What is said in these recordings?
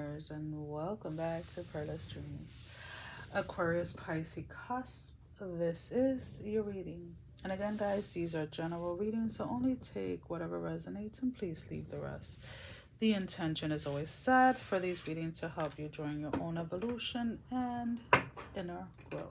dreamers, and welcome back to PERLA'S DREAMS. Aquarius Pisces Cusp, this is your reading. And again, guys, these are general readings, so only take whatever resonates and please leave the rest. The intention is always set for these readings to help you during your own evolution and inner growth.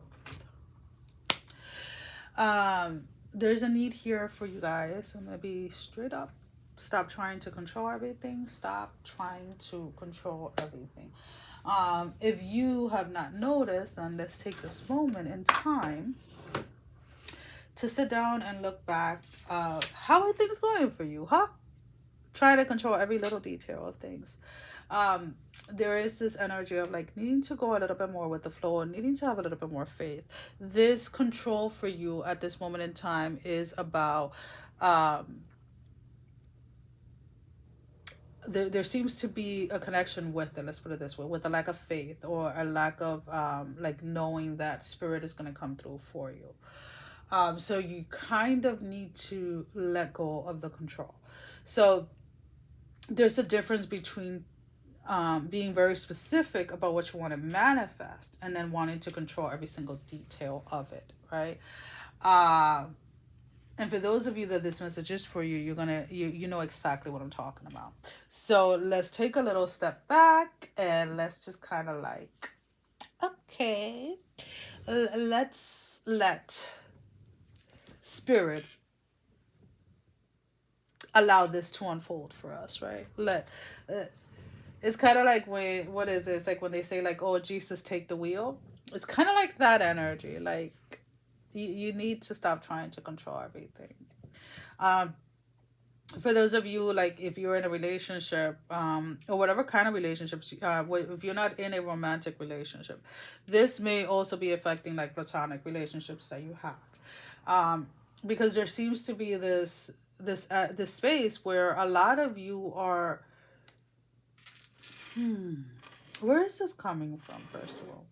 There's a need here for you guys. I'm going to be straight up. Stop trying to control everything. Stop trying to control everything. If you have not noticed, then let's take this moment in time to sit down and look back. How are things going for you, huh? Try to control every little detail of things. There is this energy of like needing to go a little bit more with the flow and needing to have a little bit more faith. This control for you at this moment in time is about there seems to be a connection with it, let's put it this way, with a lack of faith or a lack of like knowing that spirit is going to come through for you. So you kind of need to let go of the control. So there's a difference between being very specific about what you want to manifest and then wanting to control every single detail of it, right? And for those of you that this message is for you, you know exactly what I'm talking about. So let's take a little step back and let's just kind of like, okay, let's let spirit allow this to unfold for us, right? It's kind of like what is it? It's like when they say like, oh, Jesus, take the wheel. It's kind of like that energy. Like you need to stop trying to control everything. For those of you, like if you're in a relationship or whatever kind of relationships, if you're not in a romantic relationship, this may also be affecting like platonic relationships that you have, because there seems to be this space where a lot of you are where is this coming from, first of all?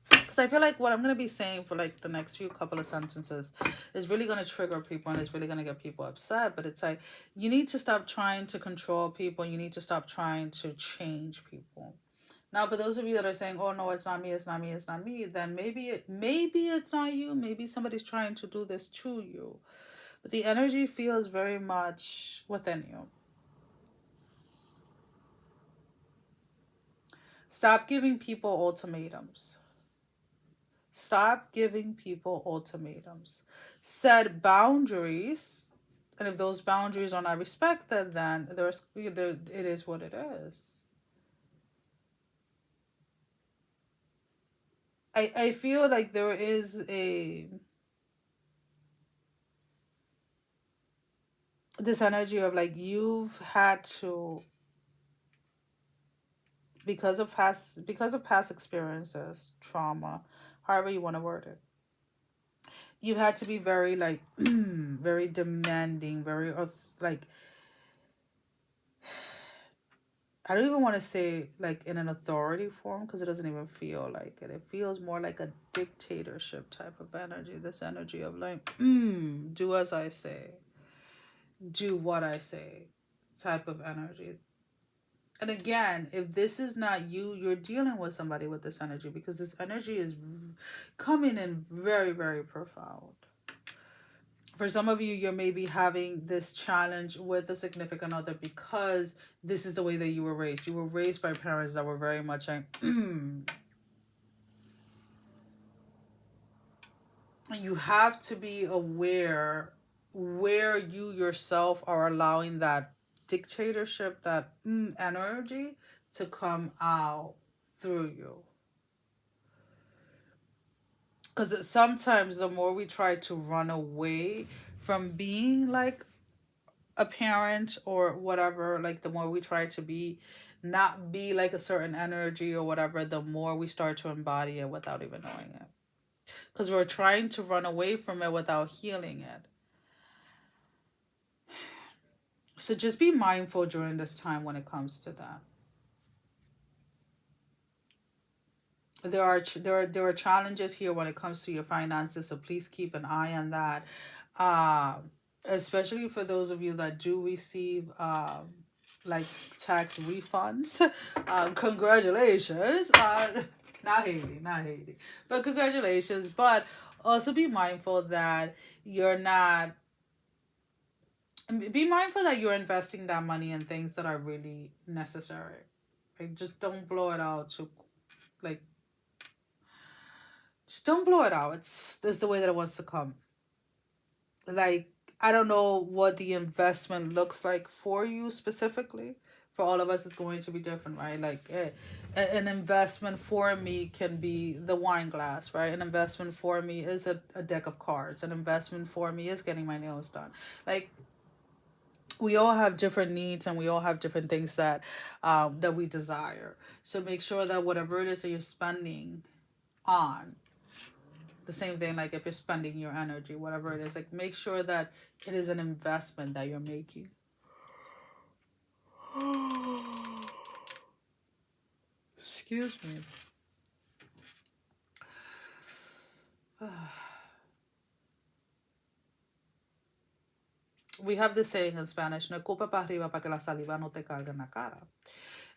Because I feel like what I'm going to be saying for like the next few couple of sentences is really going to trigger people and it's really going to get people upset. But it's like, you need to stop trying to control people. You need to stop trying to change people. Now, for those of you that are saying, oh, no, it's not me, it's not me, it's not me, then maybe it's not you. Maybe somebody's trying to do this to you. But the energy feels very much within you. Stop giving people ultimatums. Stop giving people ultimatums. Set boundaries. And if those boundaries are not respected, then it is what it is. I feel like there is this energy of like you've had to, because of past experiences, trauma, however you want to word it, you had to be very like very demanding, very like, I don't even want to say like in an authority form because it doesn't even feel like it. It feels more like a dictatorship type of energy. This energy of like, do as I say, do what I say type of energy. And again, if this is not you, you're dealing with somebody with this energy because this energy is coming in very, very profound. For some of you, you're maybe having this challenge with a significant other because this is the way that you were raised. You were raised by parents that were very much like, you have to be aware where you yourself are allowing that dictatorship, that energy to come out through you. Because sometimes the more we try to run away from being like a parent or whatever, like the more we try to not be like a certain energy or whatever, the more we start to embody it without even knowing it. Because we're trying to run away from it without healing it. So just be mindful during this time when it comes to that. There are challenges here when it comes to your finances, so please keep an eye on that. Especially for those of you that do receive like tax refunds. Congratulations. Not Haiti, not Haiti. But congratulations. But also be mindful that you're not, be mindful that you're investing that money in things that are really necessary. Like, just don't blow it out to, like, just don't blow it out. It's the way that it wants to come. Like, I don't know what the investment looks like for you specifically. For all of us, it's going to be different, right? Like, an investment for me can be the wine glass, right? An investment for me is a deck of cards. An investment for me is getting my nails done. Like, we all have different needs and we all have different things that that we desire. So make sure that whatever it is that you're spending on, the same thing, like if you're spending your energy, whatever it is, like make sure that it is an investment that you're making. Excuse me. We have this saying in Spanish, no culpa para arriba para que la saliva no te cargue en la cara.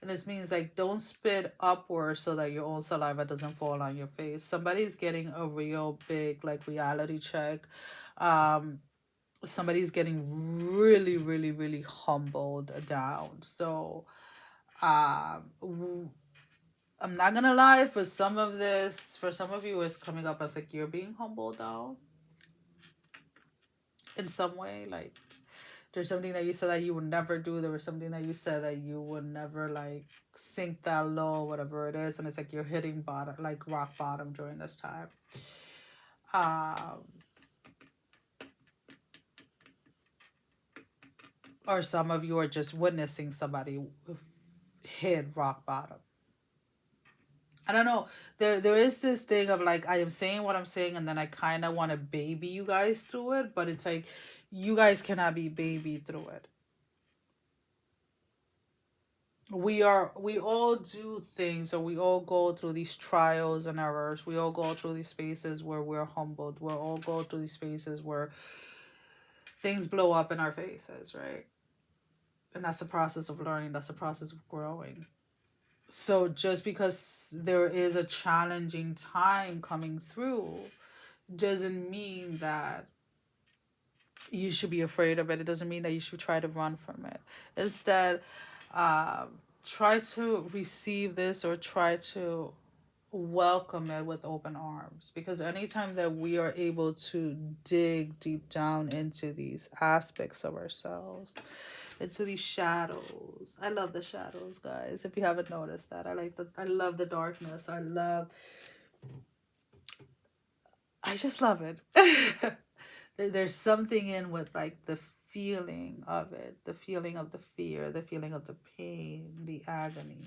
And this means like don't spit upwards so that your own saliva doesn't fall on your face. Somebody's getting a real big like reality check. Somebody's getting really, really, really humbled down. So I'm not gonna lie, for some of this, for some of you, it's coming up as like you're being humbled down in some way. Like there's something that you said that you would never do. There was something that you said that you would never like sink that low, whatever it is, and it's like you're hitting bottom, like rock bottom during this time. Or some of you are just witnessing somebody hit rock bottom. I don't know. There is this thing of like I am saying what I'm saying and then I kind of want to baby you guys through it, but it's like you guys cannot be babied through it. We all do things, or we all go through these trials and errors. We all go through these spaces where we're humbled. We all go through these spaces where things blow up in our faces, right? And that's the process of learning. That's the process of growing. So just because there is a challenging time coming through doesn't mean that you should be afraid of it. It doesn't mean that you should try to run from it. Instead, try to receive this or try to welcome it with open arms, because anytime that we are able to dig deep down into these aspects of ourselves, into these shadows. I love the shadows, guys. If you haven't noticed that, I love the darkness. I just love it. There's something in with like the feeling of it, the feeling of the fear, the feeling of the pain, the agony,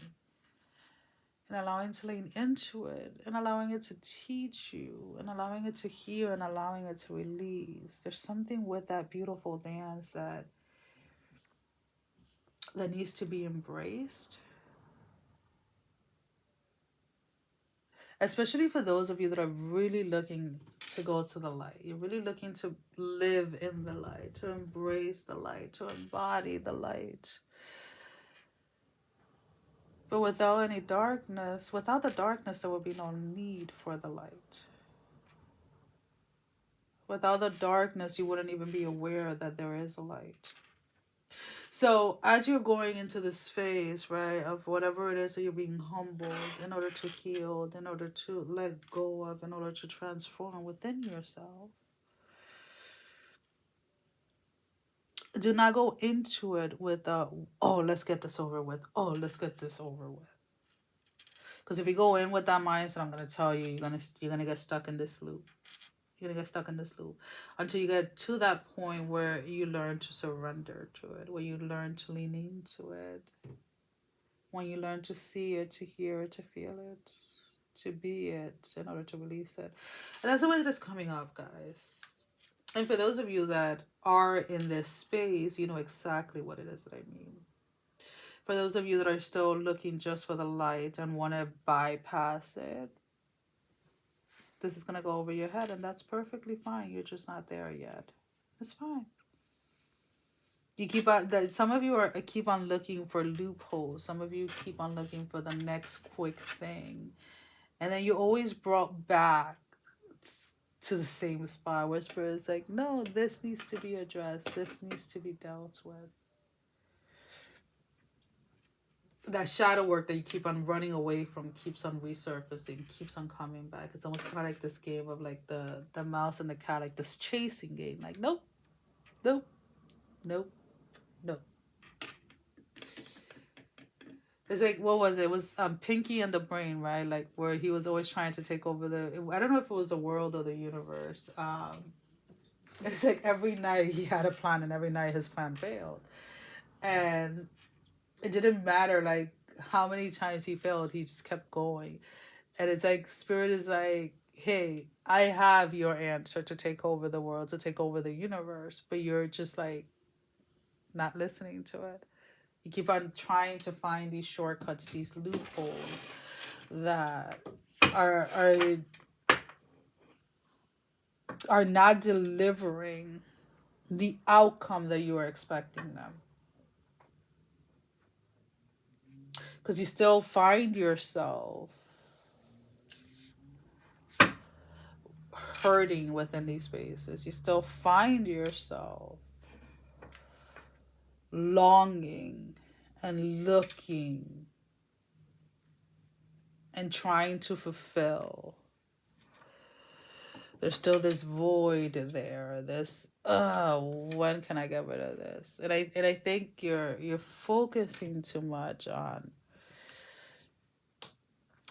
and allowing to lean into it and allowing it to teach you and allowing it to heal and allowing it to release. There's something with that beautiful dance that needs to be embraced, especially for those of you that are really looking to go to the light. You're really looking to live in the light, to embrace the light, to embody the light. But without any darkness, without the darkness, there will be no need for the light. Without the darkness, you wouldn't even be aware that there is a light. So as you're going into this phase, right, of whatever it is that you're being humbled in order to heal, in order to let go of, in order to transform within yourself, do not go into it with oh, let's get this over with. Oh, let's get this over with. Because if you go in with that mindset, I'm gonna tell you, you're gonna get stuck in this loop. You're gonna get stuck in this loop until you get to that point where you learn to surrender to it, where you learn to lean into it, when you learn to see it, to hear it, to feel it, to be it, in order to release it. And that's the way that it's coming up, guys. And for those of you that are in this space, you know exactly what it is that I mean. For those of you that are still looking just for the light and want to bypass it, this is going to go over your head, and that's perfectly fine. You're just not there yet. It's fine. You keep on that. Some of you are keep on looking for loopholes. Some of you keep on looking for the next quick thing, and then you always brought back to the same spot where spirit is like, no, this needs to be addressed. This needs to be dealt with. That shadow work that you keep on running away from keeps on resurfacing, keeps on coming back. It's almost kind of like this game of like the mouse and the cat, like this chasing game. Like, nope, nope, nope, nope. It's like, what was it? It was Pinky and the Brain, right? Like where he was always trying to take over I don't know if it was the world or the universe. It's like every night he had a plan and every night his plan failed. And it didn't matter like how many times he failed, he just kept going. And it's like spirit is like, hey, I have your answer to take over the world, to take over the universe, but you're just like not listening to it. You keep on trying to find these shortcuts, these loopholes that are are are not delivering the outcome that you are expecting them. Because you still find yourself hurting within these spaces. You still find yourself longing and looking and trying to fulfill. There's still this void there. This when can I get rid of this? And I think you're focusing too much on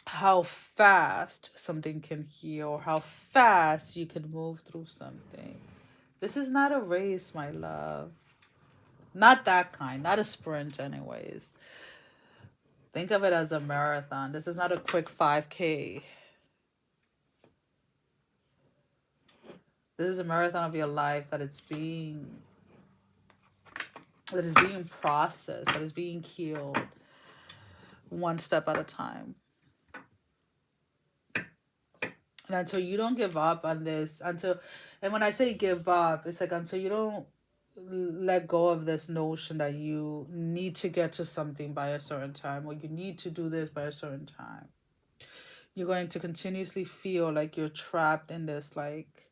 how fast something can heal, how fast you can move through something. This is not a race, my love. Not that kind, not a sprint, anyways. Think of it as a marathon. This is not a quick 5K. This is a marathon of your life that is being processed, that is being healed one step at a time. And until you don't give up on this, and when I say give up, it's like until you don't let go of this notion that you need to get to something by a certain time or you need to do this by a certain time, you're going to continuously feel like you're trapped in this like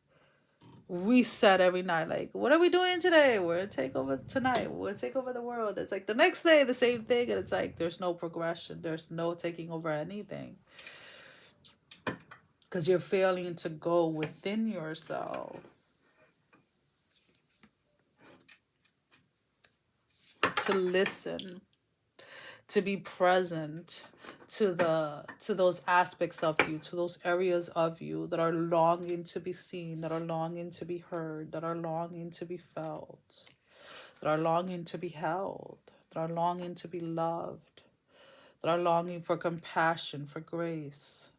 reset every night. Like, what are we doing today? We're gonna take over tonight. We're gonna take over the world. It's like the next day the same thing, and it's like there's no progression, there's no taking over anything, because you're failing to go within yourself to listen, to be present to those aspects of you, to those areas of you that are longing to be seen, that are longing to be heard, that are longing to be felt, that are longing to be held, that are longing to be loved, that are longing for compassion, for grace.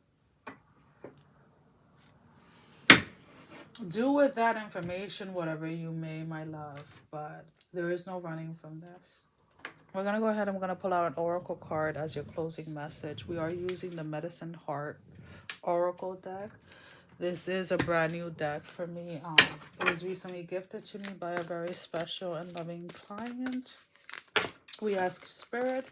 Do with that information whatever you may, my love, but there is no running from this. We're going to go ahead and we're going to pull out an oracle card as your closing message. We are using the Medicine Heart Oracle deck. This is a brand new deck for me. It was recently gifted to me by a very special and loving client. We ask Spirit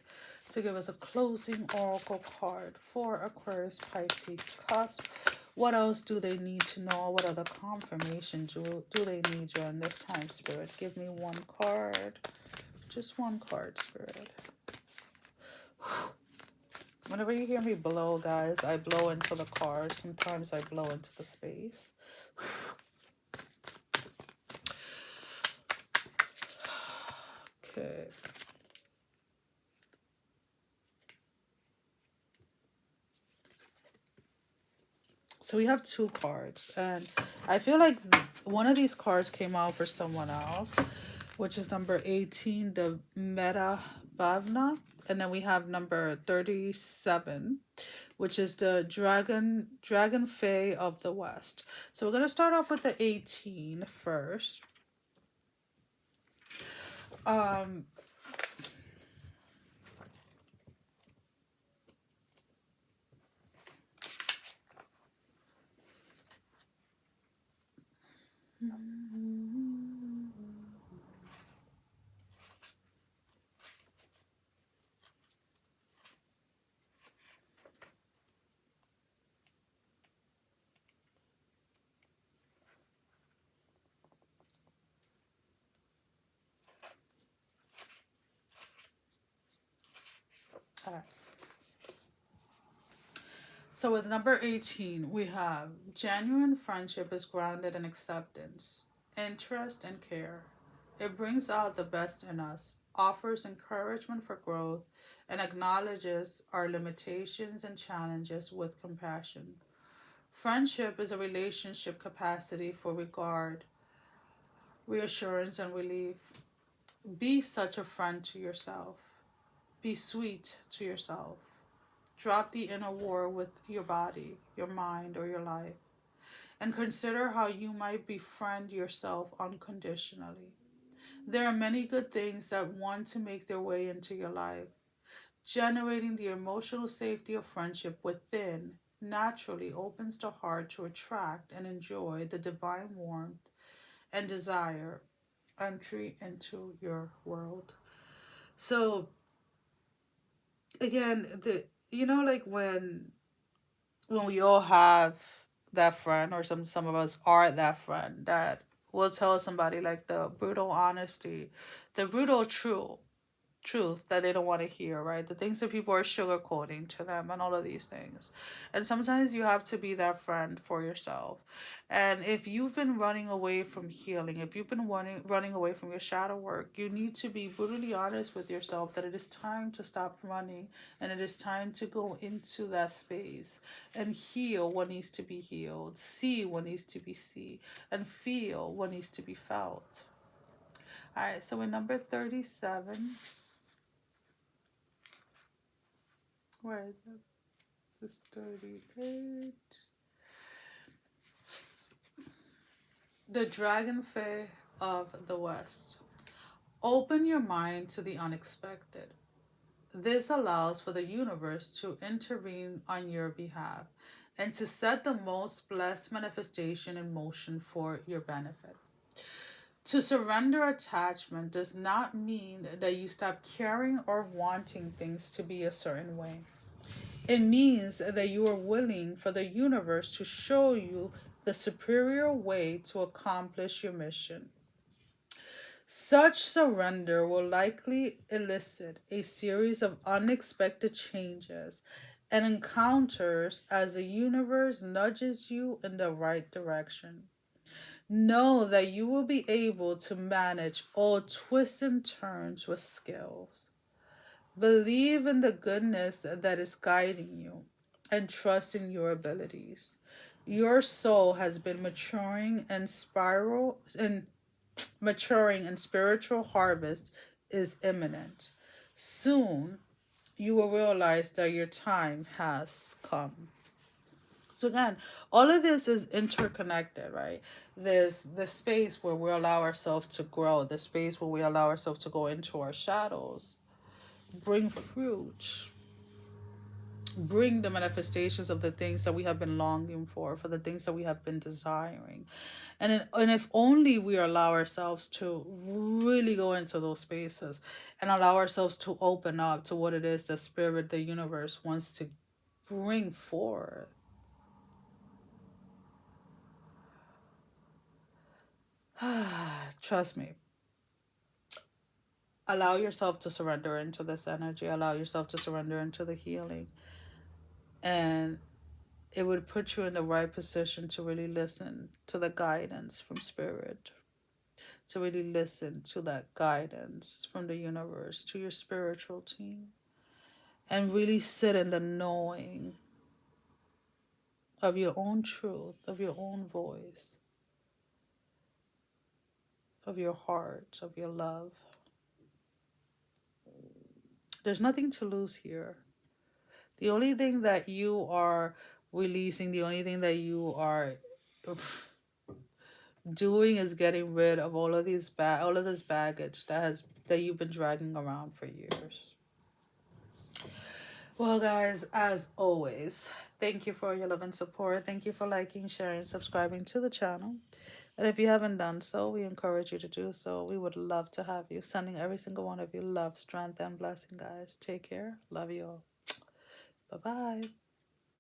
to give us a closing oracle card for Aquarius Pisces Cusp. What else do they need to know? What other confirmation do they need during this time, Spirit? Give me one card. Just one card, Spirit. Whenever you hear me blow, guys, I blow into the card. Sometimes I blow into the space. Okay. So we have two cards. And I feel like one of these cards came out for someone else, which is number 18, the Meta Bhavna. And then we have number 37, which is the Dragon Fae of the West. So we're going to start off with the 18 first. So with number 18, we have genuine friendship is grounded in acceptance, interest, and care. It brings out the best in us, offers encouragement for growth, and acknowledges our limitations and challenges with compassion. Friendship is a relationship capacity for regard, reassurance, and relief. Be such a friend to yourself. Be sweet to yourself. Drop the inner war with your body, your mind, or your life, and consider how you might befriend yourself unconditionally. There are many good things that want to make their way into your life. Generating the emotional safety of friendship within naturally opens the heart to attract and enjoy the divine warmth and desire entry into your world. So again, the like when we all have that friend, or some of us are that friend that will tell somebody like the brutal honesty, the brutal truth that they don't want to hear, right? The things that people are sugarcoating to them and all of these things. And sometimes you have to be that friend for yourself. And if you've been running away from healing, if you've been running away from your shadow work, you need to be brutally honest with yourself that it is time to stop running, and it is time to go into that space and heal what needs to be healed, see what needs to be seen, and feel what needs to be felt. All right, so in number 37, where is it? This is 38. The Dragonfly of the West. Open your mind to the unexpected. This allows for the universe to intervene on your behalf and to set the most blessed manifestation in motion for your benefit. To surrender attachment does not mean that you stop caring or wanting things to be a certain way. It means that you are willing for the universe to show you the superior way to accomplish your mission. Such surrender will likely elicit a series of unexpected changes and encounters as the universe nudges you in the right direction. Know that you will be able to manage all twists and turns with skills. Believe in the goodness that is guiding you and trust in your abilities. Your soul has been maturing and spiritual harvest is imminent. Soon you will realize that your time has come. So again, all of this is interconnected, right? There's the space where we allow ourselves to grow, the space where we allow ourselves to go into our shadows, bring fruit, bring the manifestations of the things that we have been longing for the things that we have been desiring. And if only we allow ourselves to really go into those spaces and allow ourselves to open up to what it is the spirit, the universe wants to bring forth. Trust me. Allow yourself to surrender into this energy. Allow yourself to surrender into the healing. And it would put you in the right position to really listen to the guidance from spirit, to really listen to that guidance from the universe, to your spiritual team, and really sit in the knowing of your own truth, of your own voice, of your heart, of your love. There's nothing to lose here. The only thing that you are releasing, the only thing that you are doing is getting rid of all of this baggage that you've been dragging around for years. Well, guys, as always, thank you for your love and support. Thank you for liking, sharing, subscribing to the channel. And if you haven't done so, we encourage you to do so. We would love to have you. Sending every single one of you love, strength, and blessing, guys. Take care. Love you all. Bye-bye.